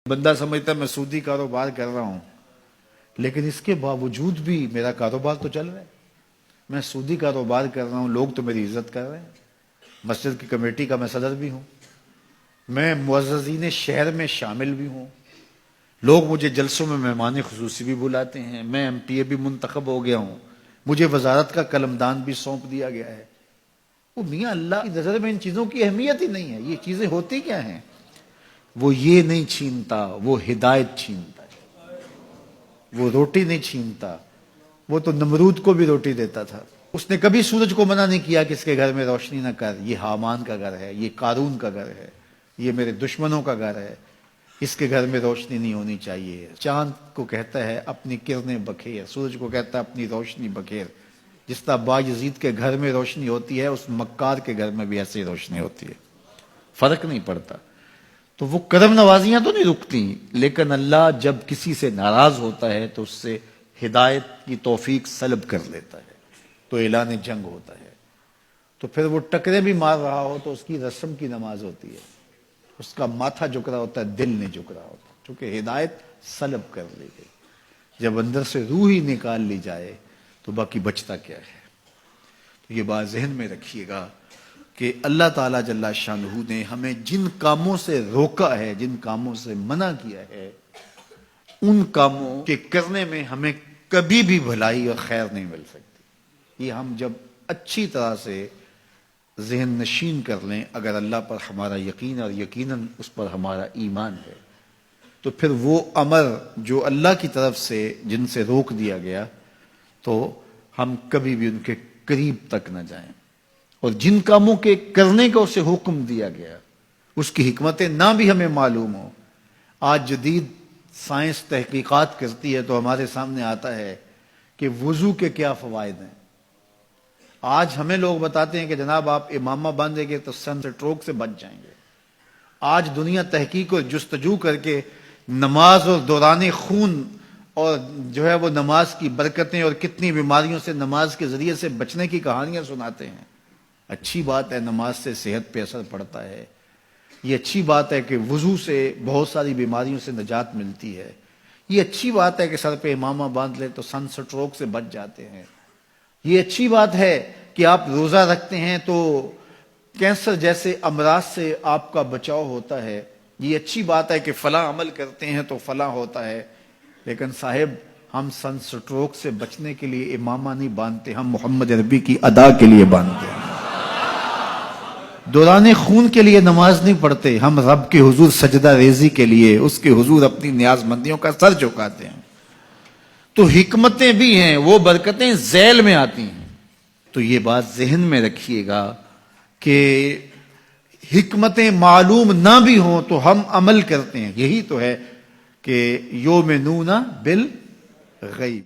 بندہ سمجھتا ہے میں سودی کاروبار کر رہا ہوں، لیکن اس کے باوجود بھی میرا کاروبار تو چل رہا ہے. میں سودی کاروبار کر رہا ہوں، لوگ تو میری عزت کر رہے ہیں. مسجد کی کمیٹی کا میں صدر بھی ہوں، میں معززین شہر میں شامل بھی ہوں، لوگ مجھے جلسوں میں مہمان خصوصی بھی بلاتے ہیں، میں ایم پی اے بھی منتخب ہو گیا ہوں، مجھے وزارت کا قلمدان بھی سونپ دیا گیا ہے. وہ میاں اللہ کی نظر میں ان چیزوں کی اہمیت ہی نہیں ہے. یہ چیزیں ہوتی کیا ہیں؟ وہ یہ نہیں چھینتا، وہ ہدایت چھینتا ہے. وہ روٹی نہیں چھینتا، وہ تو نمرود کو بھی روٹی دیتا تھا. اس نے کبھی سورج کو منع نہیں کیا کہ اس کے گھر میں روشنی نہ کر، یہ حامان کا گھر ہے، یہ قارون کا گھر ہے، یہ میرے دشمنوں کا گھر ہے، اس کے گھر میں روشنی نہیں ہونی چاہیے. چاند کو کہتا ہے اپنی کرنیں بکھیر، سورج کو کہتا ہے اپنی روشنی بکھیر. جس طرح باجزید کے گھر میں روشنی ہوتی ہے، اس مکار کے گھر میں بھی ایسی روشنی ہوتی ہے، فرق نہیں پڑتا. تو وہ کرم نوازیاں تو نہیں رکتی، لیکن اللہ جب کسی سے ناراض ہوتا ہے تو اس سے ہدایت کی توفیق سلب کر لیتا ہے، تو اعلان جنگ ہوتا ہے. تو پھر وہ ٹکرے بھی مار رہا ہو تو اس کی رسم کی نماز ہوتی ہے، اس کا ماتھا جھک رہا ہوتا ہے، دل نہیں جھک رہا ہوتا، کیونکہ ہدایت سلب کر لی گئی. جب اندر سے روح ہی نکال لی جائے تو باقی بچتا کیا ہے؟ تو یہ بات ذہن میں رکھیے گا کہ اللہ تعالیٰ جل شانہ نے ہمیں جن کاموں سے روکا ہے، جن کاموں سے منع کیا ہے، ان کاموں کے کرنے میں ہمیں کبھی بھی بھلائی اور خیر نہیں مل سکتی. یہ ہم جب اچھی طرح سے ذہن نشین کر لیں، اگر اللہ پر ہمارا یقین اور یقیناً اس پر ہمارا ایمان ہے، تو پھر وہ امر جو اللہ کی طرف سے جن سے روک دیا گیا تو ہم کبھی بھی ان کے قریب تک نہ جائیں. اور جن کاموں کے کرنے کا اسے حکم دیا گیا اس کی حکمتیں نہ بھی ہمیں معلوم ہو. آج جدید سائنس تحقیقات کرتی ہے تو ہمارے سامنے آتا ہے کہ وضو کے کیا فوائد ہیں. آج ہمیں لوگ بتاتے ہیں کہ جناب آپ امامہ باندھیں گے تو سن سٹروک سے بچ جائیں گے. آج دنیا تحقیق اور جستجو کر کے نماز اور دوران خون اور جو ہے وہ نماز کی برکتیں اور کتنی بیماریوں سے نماز کے ذریعے سے بچنے کی کہانیاں سناتے ہیں. اچھی بات ہے، نماز سے صحت پہ اثر پڑتا ہے. یہ اچھی بات ہے کہ وضو سے بہت ساری بیماریوں سے نجات ملتی ہے. یہ اچھی بات ہے کہ سر پہ امامہ باندھ لے تو سن سٹروک سے بچ جاتے ہیں. یہ اچھی بات ہے کہ آپ روزہ رکھتے ہیں تو کینسر جیسے امراض سے آپ کا بچاؤ ہوتا ہے. یہ اچھی بات ہے کہ فلاں عمل کرتے ہیں تو فلاں ہوتا ہے. لیکن صاحب ہم سن سٹروک سے بچنے کے لیے امامہ نہیں باندھتے، ہم محمد عربی کی ادا کے لیے باندھتے ہیں. دوران خون کے لیے نماز نہیں پڑھتے، ہم رب کے حضور سجدہ ریزی کے لیے اس کے حضور اپنی نیاز مندیوں کا سر جھکاتے ہیں. تو حکمتیں بھی ہیں، وہ برکتیں ذیل میں آتی ہیں. تو یہ بات ذہن میں رکھیے گا کہ حکمتیں معلوم نہ بھی ہوں تو ہم عمل کرتے ہیں. یہی تو ہے کہ یومنون بالغیب.